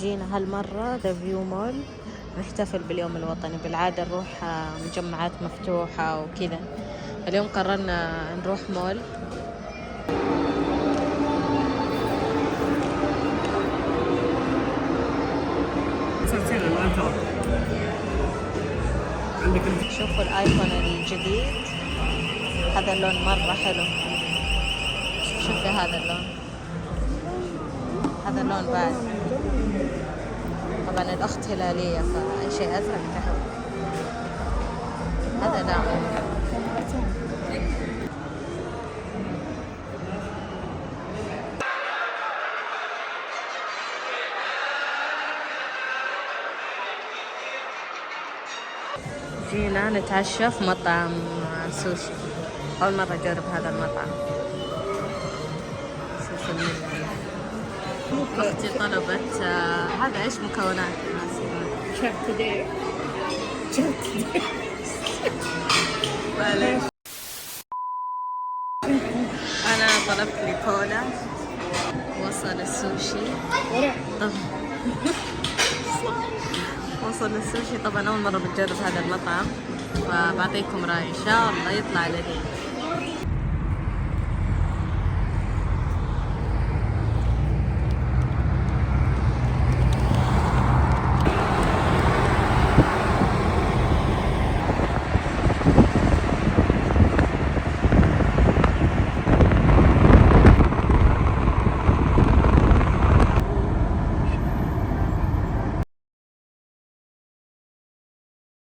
جينا هالمرة ذا فيو مول نحتفل باليوم الوطني. بالعادة نروح مجمعات مفتوحة وكذا. اليوم قررنا نروح مول. شوفوا الايفون الجديد، هذا اللون مرة حلو. شوفي هذا اللون، هذا اللون بعد. طبعا الأخت هلالية فأي شيء أزرق تحب. هذا لا. جينا نتعشى في مطعم سوشي. أول مرة أجرب هذا المطعم سوشي الميل. أختي طلبت هذا إيش مكونات؟ شاركوديه. معليش. أنا طلبت لي كولا. وصل السوشي. طب وصل السوشي. طبعا أول مرة بتجرب هذا المطعم، فبعطيكم رأي إن شاء الله يطلع لذيذ.